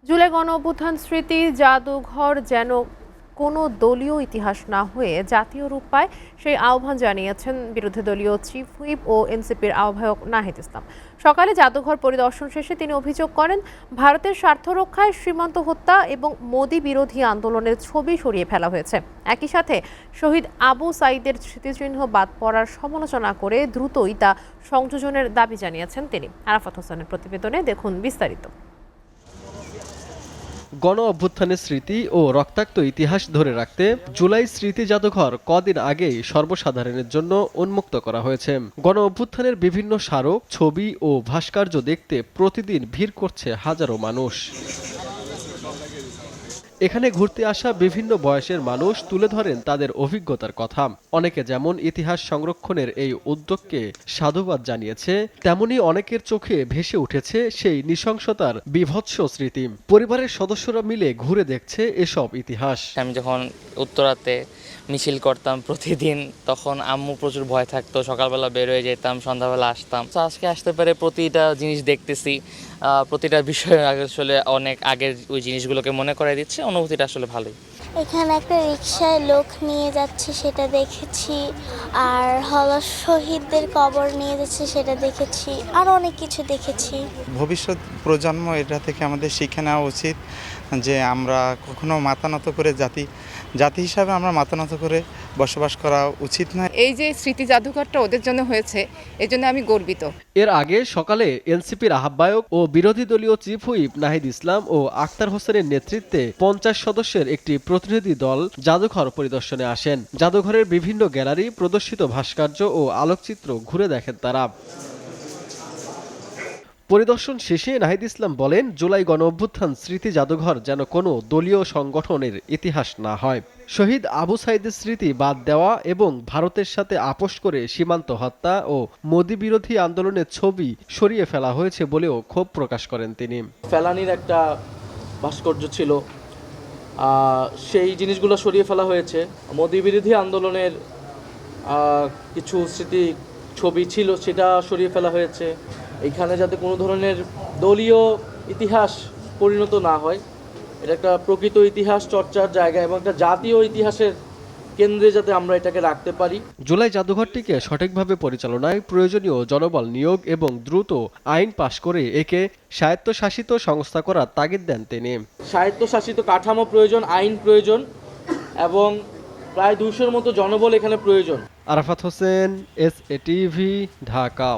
জুলাই গণঅভ্যুত্থান স্মৃতি জাদুঘর যেন কোনো দলীয় ইতিহাস না হয়ে জাতীয় রূপ পায়, সেই আহ্বান জানিয়েছেন বিরোধী দলীয় চিফ হুইপ ও এনসিপির আহ্বায়ক নাহিদ ইসলাম। সকালে জাদুঘর পরিদর্শন শেষে তিনি অভিযোগ করেন, ভারতের স্বার্থ রক্ষায় সীমান্ত হত্যা এবং মোদি বিরোধী আন্দোলনের ছবি সরিয়ে ফেলা হয়েছে। একই সাথে শহীদ আবু সাঈদের স্মৃতিচিহ্ন বাদ পড়ার সমালোচনা করে দ্রুতই তা সংযোজনের দাবি জানিয়েছেন তিনি। আরাফাত হোসেনের প্রতিবেদনে দেখুন বিস্তারিত। গণ অভ্যুত্থানের স্মৃতি ও রক্তাক্ত ইতিহাস ধরে রাখতে জুলাই স্মৃতি জাদুঘর কদিন আগেই সর্বসাধারণের জন্য উন্মুক্ত করা হয়েছে। গণ অভ্যুত্থানের বিভিন্ন স্মারক, ছবি ও ভাস্কর্য দেখতে প্রতিদিন ভিড় করছে হাজারো মানুষ। এখানে ঘুরতে আসা বিভিন্ন বয়সের মানুষ তুলে ধরেন তাদের অভিজ্ঞতার কথা। অনেকে যেমন ইতিহাস সংরক্ষণের এই উদ্যোগকে সাধুবাদ জানিয়েছে, তেমনি অনেকের চোখে ভেসে উঠেছে সেই নৃশংসতার বিভৎস স্মৃতি। পরিবারের সদস্যরা মিলে ঘুরে দেখছে এসব ইতিহাস। আমি যখন উত্তরাতে মিছিল করতাম প্রতিদিন, তখন আম্মু প্রচুর ভয় থাকতো। সকালবেলা বের হয়ে যেতাম, সন্ধ্যাবেলা আসতাম। তো আজকে আসতে পারে প্রতিটা জিনিস দেখতেছি, প্রতিটা বিষয় আসলে অনেক আগের ওই জিনিসগুলোকে মনে করাই দিচ্ছে। অনুভূতিটা আসলে ভালোই। এখানে একটা রিকশায় লোক নিয়ে যাচ্ছে, সেটা দেখেছি। আর হলো শহীদদের কবর নিয়ে যাচ্ছে, সেটা দেখেছি। আর অনেক কিছু দেখেছি। ভবিষ্যৎ প্রজন্ম এটা থেকে আমাদের শিক্ষা নেওয়া উচিত যে আমরা কখনো মাথা নত করে জাতি হিসাবে আমরা মাথা নত করে বসবাস করা উচিত না। এই যে স্মৃতি জাদুঘরটা ওদের জন্য হয়েছে, এজন্য আমি গর্বিত। এর আগে সকালে এনসিপির আহ্বায়ক ও বিরোধী দলীয় চিফ হুইপ নাহিদ ইসলাম ও আক্তার হোসেনের নেতৃত্বে 50 সদস্যের একটি প্রতিনিধি দল জাদুঘর পরিদর্শনে আসেন। জাদুঘরের বিভিন্ন গ্যালারি, প্রদর্শিত ভাস্কর্য ও আলোকচিত্র ঘুরে দেখেন তারা। পরিদর্শন শেষে নাহিদ ইসলাম বলেন, জুলাই গণঅভ্যুত্থান স্মৃতি জাদুঘর যেন কোনো দলীয় সংগঠনের ইতিহাস না হয়। শহীদ আবু সাঈদের স্মৃতি বাদ দেওয়া এবং ভারতের সাথে আপোষ করে সীমান্ত হত্যা ও মোদি বিরোধী আন্দোলনের ছবি সরিয়ে ফেলা হয়েছে বলেও ক্ষোভ প্রকাশ করেন তিনি। ফেলানির একটা ভাস্কর্য ছিল, সেই জিনিসগুলো সরিয়ে ফেলা হয়েছে। মোদি বিরোধী আন্দোলনের কিছু স্মৃতি ছবি ছিল, সেটা সরিয়ে ফেলা হয়েছে। এখানে যাতে কোনো ধরনের দলীয় ইতিহাস পরিণত না হয়, এটা একটা প্রকৃত ইতিহাস চর্চার জায়গা এবং একটা জাতীয় ইতিহাসের কেন্দ্রে যাতে আমরা এটাকে রাখতে পারি। জুলাই জাদুঘরটিকে সঠিকভাবে পরিচালনায় প্রয়োজনীয় জনবল নিয়োগ এবং দ্রুত আইন পাশ করে একে স্বায়ত্তশাসিত সংস্থা করার তাগিদ দেন তিনি। স্বায়ত্তশাসিত কাঠামো প্রয়োজন, আইন প্রয়োজন এবং প্রায় 200-র মতো জনবল এখানে প্রয়োজন। Arafat Hossain, SA TV, Dhaka.